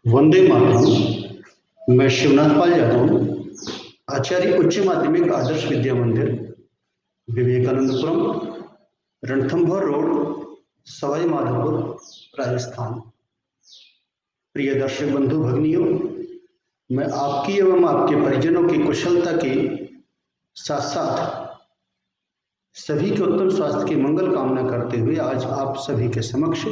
वंदे मातरम। मैं शिवनाथ पाल यादव, आचार्य उच्च माध्यमिक आदर्श विद्या मंदिर, विवेकानंदपुरम, रणथंभौर रोड, सवाई माधोपुर, राजस्थान। प्रिय दर्शक बंधु भगिनियों, मैं आपकी एवं आपके परिजनों की कुशलता के साथ साथ सभी के उत्तम स्वास्थ्य की मंगल कामना करते हुए आज आप सभी के समक्ष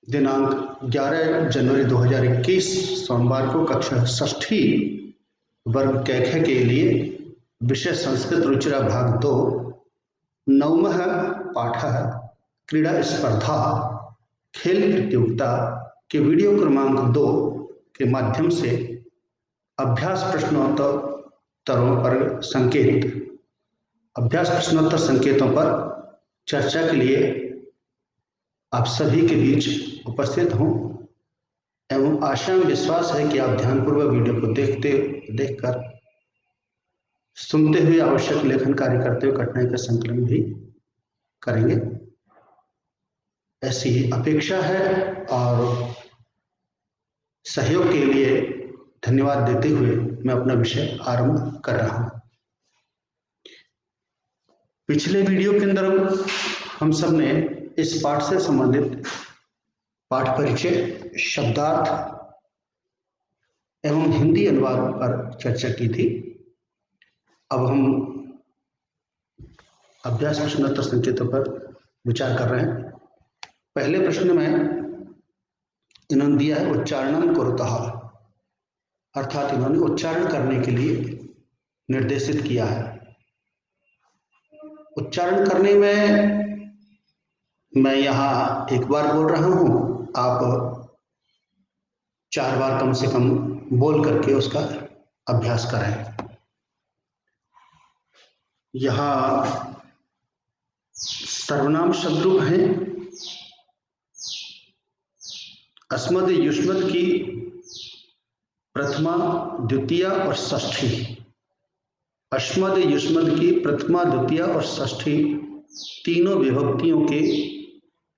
दिनांक 11 जनवरी 2021 सोमवार को कक्षा षष्ठी वर्ग कैखे के लिए विषय संस्कृत रुचिरा भाग 2 नवमः पाठः क्रीड़ा स्पर्धा खेल प्रतियोगिता के वीडियो क्रमांक 2 के माध्यम से अभ्यास प्रश्नोत्तरों पर अभ्यास प्रश्नोत्तर संकेतों पर चर्चा के लिए आप सभी के बीच उपस्थित हूँ एवं आशा में विश्वास है कि आप ध्यानपूर्वक वीडियो को देखकर सुनते हुए आवश्यक लेखन कार्य करते हुए कठिनाई का संकलन भी करेंगे, ऐसी ही अपेक्षा है। और सहयोग के लिए धन्यवाद देते हुए मैं अपना विषय आरंभ कर रहा हूँ। पिछले वीडियो के अंदर हम सब ने इस पाठ से संबंधित पाठ परिचय, शब्दार्थ एवं हिंदी अनुवाद पर चर्चा की थी। अब हम अभ्यास प्रश्नोत्तर संकेतों पर विचार कर रहे हैं। पहले प्रश्न में इन्होंने दिया है उच्चारणम कुरुतः, अर्थात इन्होंने उच्चारण करने के लिए निर्देशित किया है। उच्चारण करने में मैं यहाँ एक बार बोल रहा हूँ, आप 4 बार कम से कम बोल करके उसका अभ्यास करें। यहाँ सर्वनाम शब्द रूप हैं अस्मद युष्मद की प्रथमा, द्वितीया और षष्ठी। अस्मद युष्मद की प्रथमा, द्वितीया और षष्ठी तीनों विभक्तियों के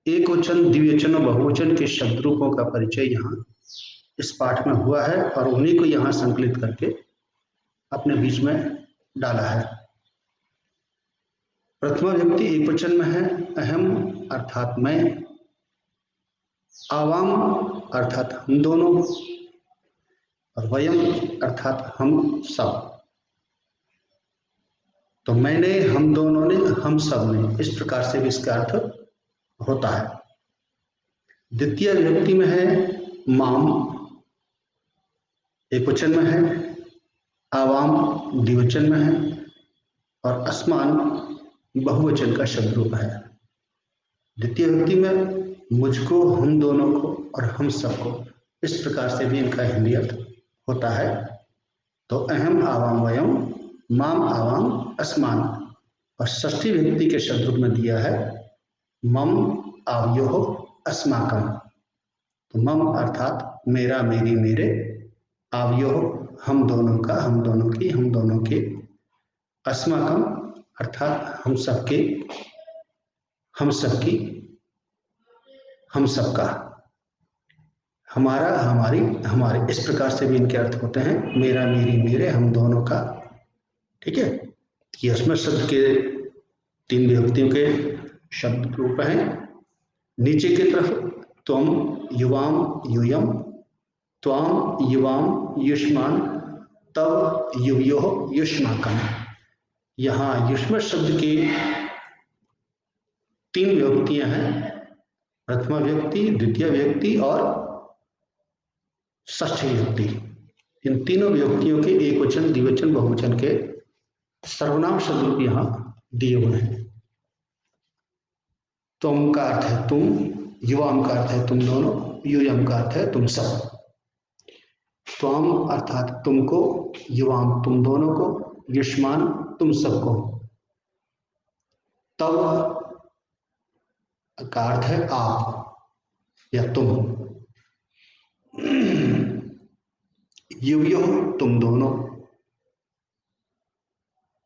एक वचन, द्विवचन और बहुवचन के शब्द रूपों का परिचय यहाँ इस पाठ में हुआ है और उन्हीं को यहाँ संकलित करके अपने बीच में डाला है। प्रथमा विभक्ति एक वचन में है, अहम अर्थात मैं, आवाम अर्थात हम दोनों, और वयम अर्थात हम सब। तो मैंने, हम दोनों ने, हम सब ने, इस प्रकार से भी इसका अर्थ होता है। द्वितीय विभक्ति में है माम, एक वचन में है, आवाम द्विवचन में है और अस्मान बहुवचन का शब्द रूप है। द्वितीय विभक्ति में मुझको, हम दोनों को और हम सबको, इस प्रकार से भी इनका हिंदी अर्थ होता है। तो अहम, आवाम, वयम, माम, आवाम, अस्मान। और षष्ठी विभक्ति के शब्द रूप में दिया है मम, आवयोः, अस्माकम। तो मम अर्थात मेरा, मेरी, मेरे, आवयोः हम दोनों का, हम दोनों की, हम दोनों के, अस्माकम अर्थात हम सबके, हम सबकी, हम सबका, हमारा, हमारी, हमारे, इस प्रकार से भी इनके अर्थ होते हैं। मेरा, मेरी, मेरे, हम दोनों का। ठीक है, ये अस्मत् शब्द के 3 विभक्तियों के शब्द रूप हैं। नीचे की तरफ त्वम, युवाम, यूयम, त्वाम, युवाम, युष्मान, तव, युवयोः, युष्माकम। यहाँ युष्मत् शब्द की 3 विभक्तियां हैं, प्रथमा विभक्ति, द्वितीय विभक्ति और षष्ठी विभक्ति। इन तीनों विभक्तियों के एक वचन, द्विवचन, बहुवचन के सर्वनाम शब्द रूप यहाँ दिए हुए हैं। तुम का अर्थ है तुम, युवाम का अर्थ है तुम दोनों, यूयम का अर्थ है तुम सब। त्वाम अर्थात तुमको, युवाम तुम दोनों को, युष्मान तुम सबको, तव का अर्थ है आप या तुम, युवयोः तुम दोनों,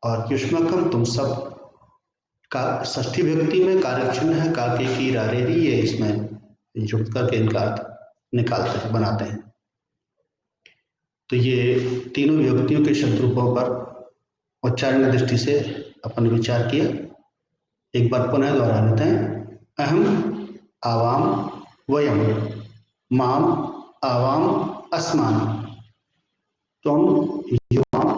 और युष्मकम तुम सब। का षष्ठी विभक्ति में कारक चिन्ह है का, के, की, रा, रे, री, ये इसमें जुड़ करके इनका अर्थ निकालते हैं, बनाते हैं। तो ये तीनों विभक्तियों के शब्द रूपों पर उच्चारण की दृष्टि से अपन विचार किया। एक बार पुनः दोहरा लेते हैं। अहम, आवाम, वयम, माम, आवाम, अस्मान, त्वम, युवाम,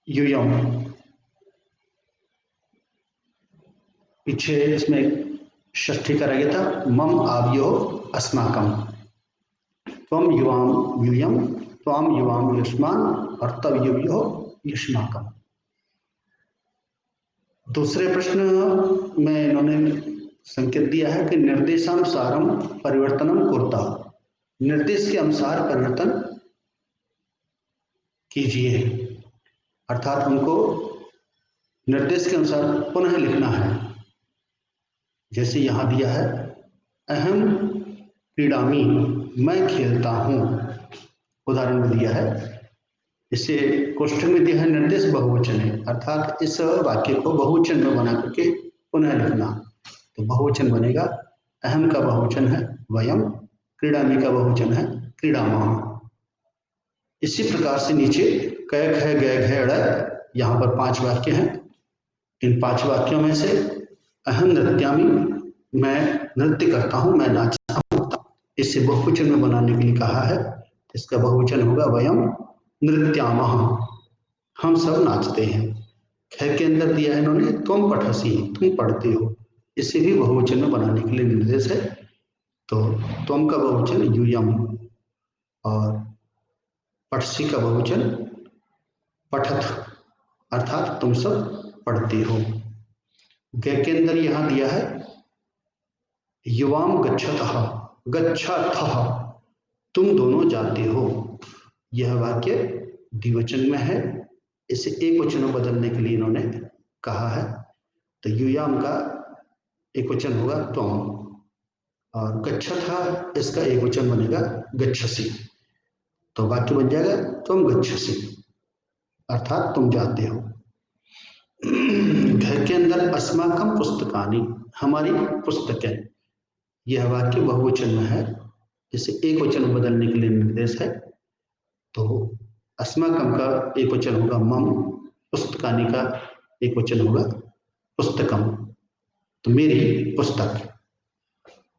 यूयम। पीछे इसमें षष्ठी का रह गया था, मम आव्यो अस्माकम, त्वम युवाम यूयम, त्वाम युवाम युष्मान, और तब युवयो युष्माकम। दूसरे प्रश्न में इन्होंने संकेत दिया है कि निर्देशानुसारम परिवर्तनम कुर्ता, निर्देश के अनुसार परिवर्तन कीजिए, अर्थात उनको निर्देश के अनुसार पुनः लिखना है। जैसे यहां दिया है अहम क्रीडामी, मैं खेलता हूं, उदाहरण में दिया है। इसे कोष्ठक में दिया है निर्देश बहुवचन है, अर्थात इस वाक्य को बहुवचन में बना करके पुनः लिखना। तो बहुवचन बनेगा, अहम का बहुवचन है वयम, क्रीडामी का बहुवचन है क्रीडामः। इसी प्रकार से नीचे कै ख गै घै ड़, यहाँ पर 5 वाक्य हैं। इन 5 वाक्यों में से अहम नृत्यामी, मैं नृत्य करता हूं, मैं नाचता हूं, इसे बहुवचन में बनाने के लिए कहा है। इसका बहुवचन होगा वयम नृत्यामः, हम सब नाचते हैं। ख के अंदर दिया है इन्होंने त्वम पठसी, तुम पढ़ते हो, इसे भी बहुवचन में बनाने के लिए निर्देश है। तो त्वम का बहुवचन यूयम, और पठसी का बहुवचन पठत, अर्थात तुम सब पढ़ते हो। ग के अंदर यहां दिया है युवाम गच्छतः, गच्छतः, तुम दोनों जाते हो। यह वाक्य द्विवचन में है, इसे एक वचन में बदलने के लिए इन्होंने कहा है। तो युयाम का एक वचन होगा त्वम, और गच्छतः इसका एक वचन बनेगा गच्छसि। तो वाक्य बन जाएगा त्वम गच्छसि, अर्थात तुम जाते हो। घर के अंदर अस्माकम पुस्तकानि, हमारी पुस्तकें, यह वाक्य बहुवचन में है, इसे एक वचन में बदलने के लिए निर्देश है। तो अस्माकम का एक वचन होगा मम, पुस्तकानि का एक वचन होगा पुस्तकम, तो मेरी पुस्तक।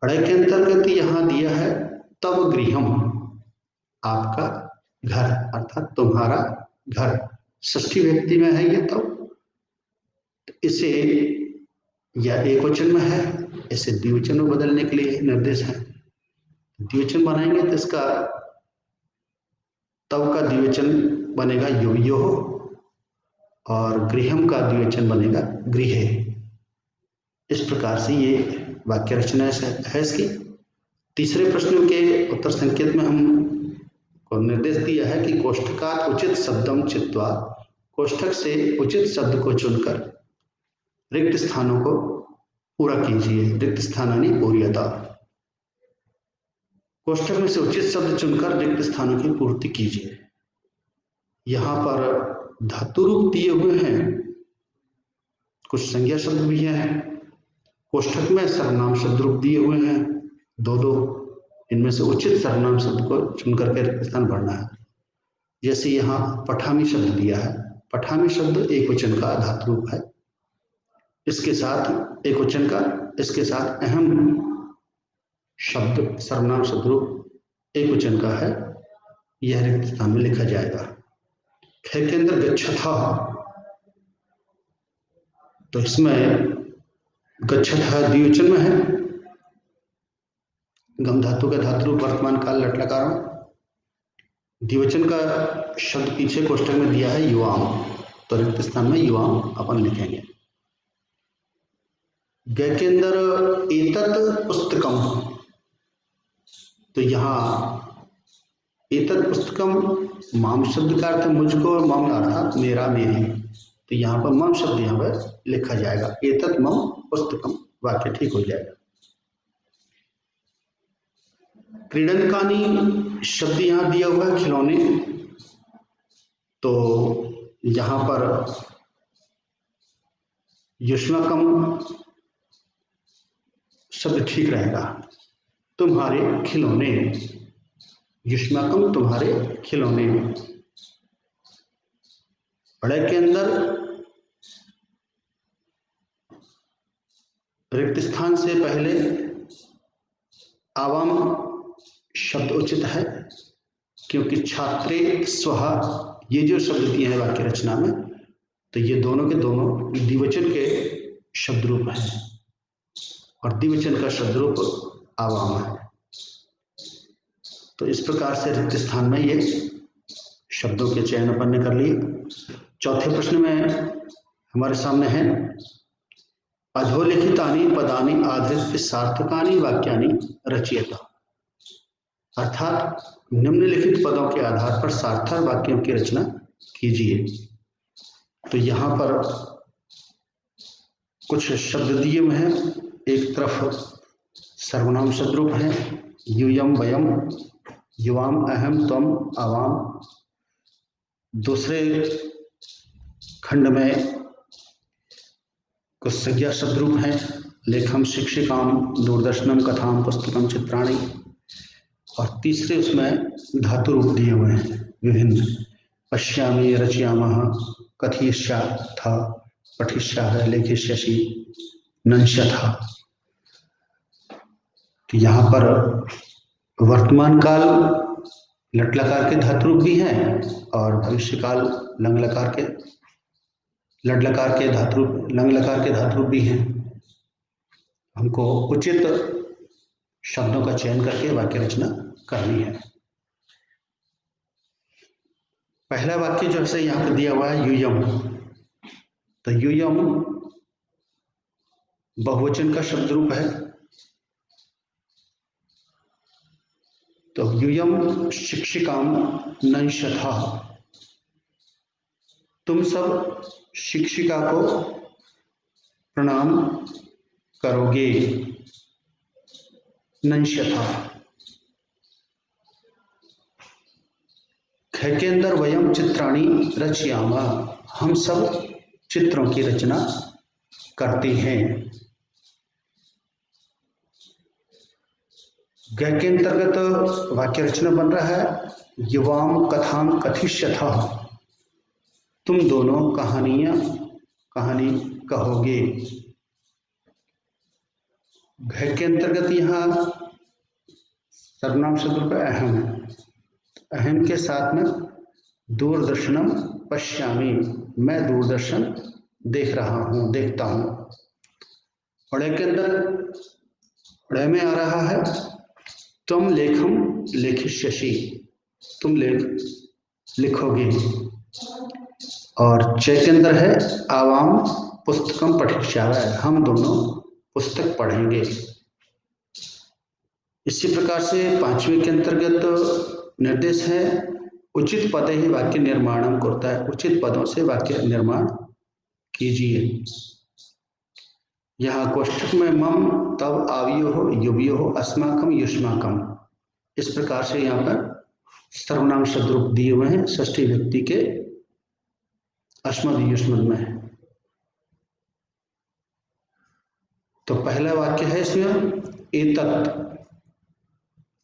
पढ़ाई के अंतर्गत यहां दिया है तब गृहम, आपका घर, अर्थात तुम्हारा घर। षष्ठी व्यक्ति में है ये तब, इसे या एक वचन में है, इसे द्विवचन में बदलने के लिए निर्देश है। द्विवचन बनाएंगे तो इसका तब का द्विवचन बनेगा योयो, और गृहम का द्विवचन बनेगा गृहे। इस प्रकार से ये वाक्य रचना है इसकी। तीसरे प्रश्न के उत्तर संकेत में हम को निर्देश दिया है कि कोष्ठकात् उचित शब्दम चित्वा, कोष्ठक से उचित शब्द को चुनकर रिक्त स्थानों को पूरा कीजिए। रिक्त स्थानानि पूर्यता, कोष्ठक में से उचित शब्द चुनकर रिक्त स्थानों की पूर्ति कीजिए। यहां पर धातु रूप दिए हुए हैं, कुछ संज्ञा शब्द भी हैं। कोष्ठक में सर्वनाम शब्द रूप दिए हुए हैं दो दो, इनमें से उचित सर्वनाम शब्द को चुनकर के रिक्त स्थान भरना है। जैसे यहाँ पठामी शब्द दिया है, पठामी शब्द एक वचन का धातु रूप है, इसके साथ एक वचन का, इसके साथ अहम शब्द सर्वनाम शब्द रूप एक वचन का है, यह रिक्त स्थान में लिखा जाएगा। ख के अंदर गच्छथा, तो इसमें गच्छथा द्विवचन में है, गम धातु का धातु रूप वर्तमान काल लट लकार, द्विवचन का शब्द पीछे कोष्ठक में दिया है युवाम, तो रिक्त स्थान में युवाम अपन लिखेंगे। ग के अंदर एतत् पुस्तकम, तो यहाँ एतत् पुस्तकम माम शब्द का अर्थ मुझको, मम अर्थात मेरा मेरी, तो यहाँ पर मम शब्द यहाँ पर लिखा जाएगा, एतत् मम पुस्तकम, वाक्य ठीक हो जाएगा। क्रीडनकानी शब्द यहाँ दिया हुआ है खिलौने, तो यहाँ पर युष्मकम शब्द ठीक रहेगा। तुम्हारे खिलौने, युष्माकम तुम्हारे खिलौने। बड़े के अंदर रिक्त स्थान से पहले आवाम शब्द उचित है, क्योंकि छात्रे स्वः ये जो शब्द दिए हैं वाक्य रचना में, तो ये दोनों के दोनों द्विवचन के शब्द रूप हैं और द्विवचन का शब्द रूप आवाम है। तो इस प्रकार से रिक्त स्थान में ये शब्दों के चयन अपन ने कर लिए। चौथे प्रश्न में हमारे सामने है अधोलिखितानि पदानि आधृत्य सार्थकानि वाक्यानि रचयत, अर्थात निम्नलिखित पदों के आधार पर सार्थक वाक्यों की रचना कीजिए। तो यहाँ पर कुछ शब्द दिए हुए हैं। एक तरफ सर्वनाम शब्द रूप है यूयम वयम, युवाम अहम त्वम आवाम। दूसरे खंड में कुछ संज्ञा शब्द रूप हैं लेखम शिक्षिकाम दूरदर्शनम कथाम पुस्तकम चित्राणि। और तीसरे उसमें धातु रूप दिए हुए हैं विभिन्न, पश्यामि रचयामः कथयिष्याथ पठिष्यामः लेखिष्यसि नंश्यथ। तो यहाँ पर वर्तमान काल लट लकार के धातु रूप भी हैं और भविष्य काल लंग लकार के लट लकार के धातु रूप लंग लकार के धातु रूप भी हैं। हमको उचित शब्दों का चयन करके वाक्य रचना करनी है। पहला वाक्य जो है यहाँ पर दिया हुआ है यूयम, तो यूयम बहुवचन का शब्द रूप है। तो यूयम शिक्षिकाम नंशथा, तुम सब शिक्षिका को प्रणाम करोगे। नंशथा। ख के अंदर वयम चित्राणि रचयामा, हम सब चित्रों की रचना करते हैं। ग के अंतर्गत वाक्य रचना बन रहा है युवाम कथाम कथिष्यथा, तुम दोनों कहानी कहोगे। घ के अंतर्गत यहाँ सर्वनाम शब्द का अहम है, अहम के साथ में दूरदर्शनम पश्यामि, मैं दूरदर्शन देख रहा हूँ, देखता हूँ। और के अंदर ड़ में आ रहा है तुम लेखम लेखिष्यसि, तुम लिखोगे। और च के अंदर है आवाम पुस्तकम पठिष्यामः, हम दोनों पुस्तक पढ़ेंगे। इसी प्रकार से पांचवें के अंतर्गत निर्देश है उचित पद ही वाक्य निर्माणम करता है, उचित पदों से वाक्य निर्माण कीजिए। यहाँ कोष्ठक में मम तब आवियो हो युवियो हो अस्माकम युष्माकम, इस प्रकार से यहाँ पर सर्वनाम शब्द रूप दिए हुए हैं षष्ठी व्यक्ति के अस्मद युष्मद में। तो पहला वाक्य है इसमें एतत्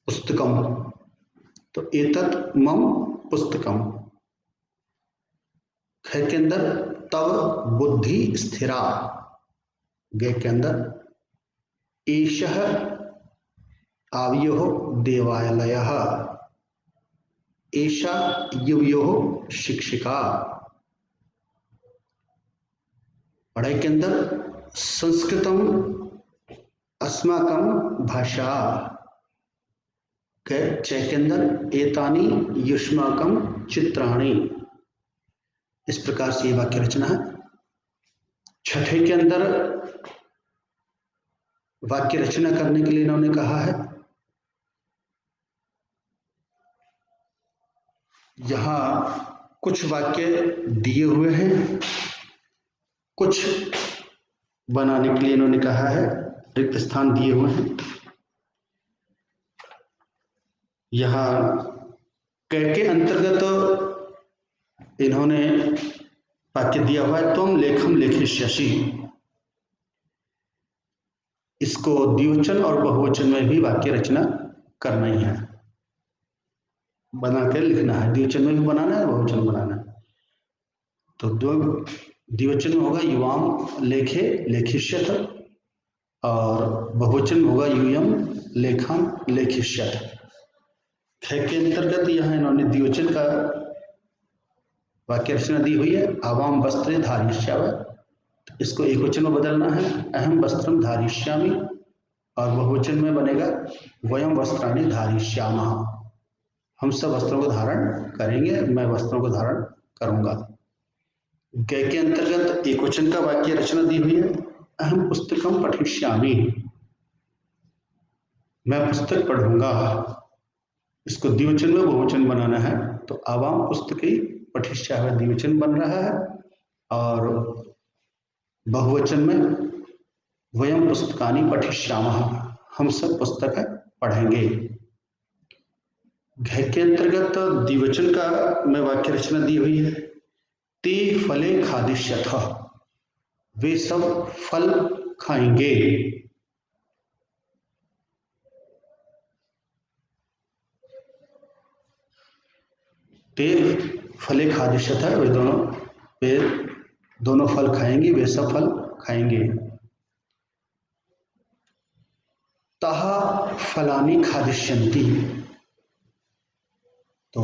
पुस्तकम, तो एतत् मम पुस्तकम। ख के अंदर तव बुद्धि स्थिरा, ग के अंदर एषः आवियो देवालयः, एषा युवयो शिक्षिका। पढ़ाई के अंदर संस्कृतम अस्माकं भाषा, च के अंदर एतानी युष्माकं चित्राणि। इस प्रकार से ये वाक्य रचना है। छठे के अंदर वाक्य रचना करने के लिए इन्होंने कहा है यहाँ कुछ वाक्य दिए हुए हैं, कुछ बनाने के लिए इन्होंने कहा है, रिक्त स्थान दिए हुए हैं। यहाँ क के अंतर्गत इन्होंने वाक्य दिया हुआ है तुम लेखम लेखिष्यसि, इसको द्विवचन और बहुवचन में भी वाक्य रचना करना ही है, बना के लिखना है। द्विवचन में भी बनाना है, बहुवचन में बनाना है। तो दो द्विवचन में होगा युवाम लेखे लेखिष्यथ, और बहुवचन में होगा यूयम लेखम लेखिष्यथ। ख के अंतर्गत यहाँ इन्होंने द्विवचन का वाक्य रचना दी हुई है, आवाम वस्त्रे धारिष्याव, इसको एक वचन में बदलना है, अहम वस्त्रम धारिष्यामि, और बहुवचन में बनेगा वयम वस्त्राणि धारिष्यामः, हम सब वस्त्रों को धारण करेंगे, मैं वस्त्रों को धारण करूंगा। गय के अंतर्गत एक वचन का वाक्य रचना दी हुई है, अहम पुस्तकम पठिष्यामि, मैं पुस्तक पढ़ूंगा। इसको द्विवचन में बहुवचन बनाना है, तो आवाम पुस्तके पठिष्यामि द्विवचन बन रहा है, और बहुवचन में वयम पुस्तकानि पठिष्यामः, हम सब पुस्तक पढ़ेंगे। घ के अंतर्गत द्विवचन का में वाक्य रचना दी हुई है, ते फले खादिष्यथः, वे सब फल खाएंगे। ते फले खादिष्यथः, वे दोनों फल खाएंगे, वे सब फल खाएंगे। तः फलानि खादिष्यन्ति, तो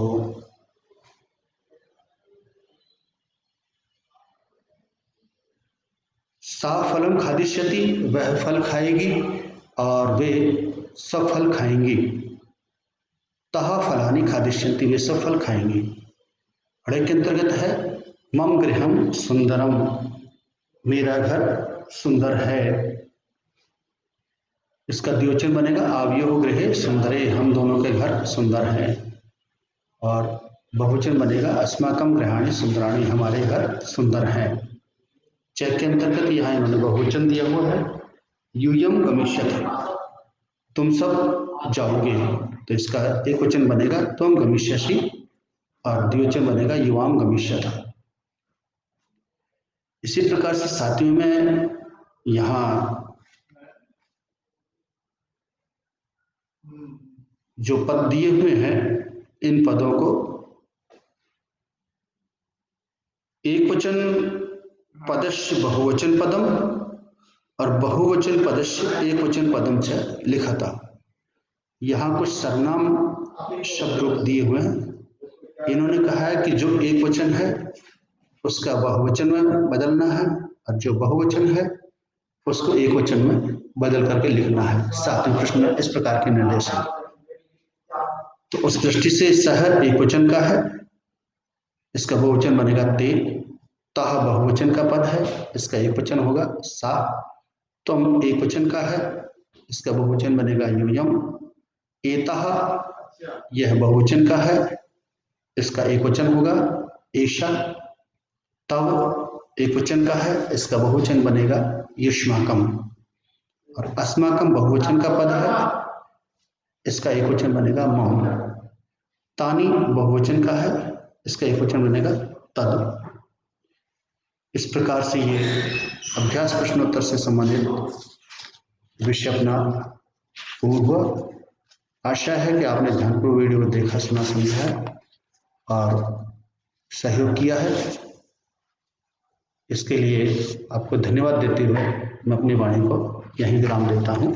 सा फलम खादिष्यति, वह फल खाएगी, और वे सब फल खाएंगी। तः फलानि खादिष्यन्ति, वे सब फल खाएंगी। अड़े के अंतर्गत है मम गृहम सुंदरम, मेरा घर सुंदर है। इसका द्विवचन बनेगा आवयोः गृहे सुंदरे, हम दोनों के घर सुंदर हैं। और बहुवचन बनेगा अस्माकं गृहाणि सुंदराणि, हमारे घर सुंदर हैं। च के अंतर्गत यहाँ इन्होंने बहुवचन दिया हुआ है, यूयम गमिष्यति, तुम सब जाओगे, तो इसका एक वचन बनेगा त्वम गमिष्यसि, और द्विवचन बनेगा युवाम गमिष्यथ। इसी प्रकार से सातवीं में यहाँ जो पद दिए हुए हैं, इन पदों को एक वचन पदस्य बहुवचन पदम और बहुवचन पदस्य एक वचन पदम च लिखता। यहाँ कुछ सर्वनाम शब्द रूप दिए हुए हैं। इन्होंने कहा है कि जो एक वचन है उसका बहुवचन में बदलना है, और जो बहुवचन है उसको एक वचन में बदल करके लिखना है। सातवें प्रश्न में इस प्रकार के निर्देश है। तो उस दृष्टि से सह एक वचन का है, इसका बहुवचन बनेगा ते, तह बहुवचन का पद है, इसका एक वचन होगा सा, तुम एक वचन का है, इसका बहुवचन बनेगा यूयम, एतः यह बहुवचन का है, इसका एक वचन होगा एषा, तव एक वचन का है, इसका बहुवचन बनेगा युष्माकम, और अस्माकम बहुवचन का पद है, इसका एक वचन बनेगा मम, तानी बहुवचन का है, इसका एक वचन बनेगा तद। इस प्रकार से ये अभ्यास प्रश्नोत्तर से संबंधित विषय अपना पूर्ण हुआ। आशा है कि आपने ध्यानपूर्वक वीडियो को देखा, सुना, समझा है और सहयोग किया है। इसके लिए आपको धन्यवाद देते हुए मैं अपनी वाणी को यहीं विराम देता हूँ।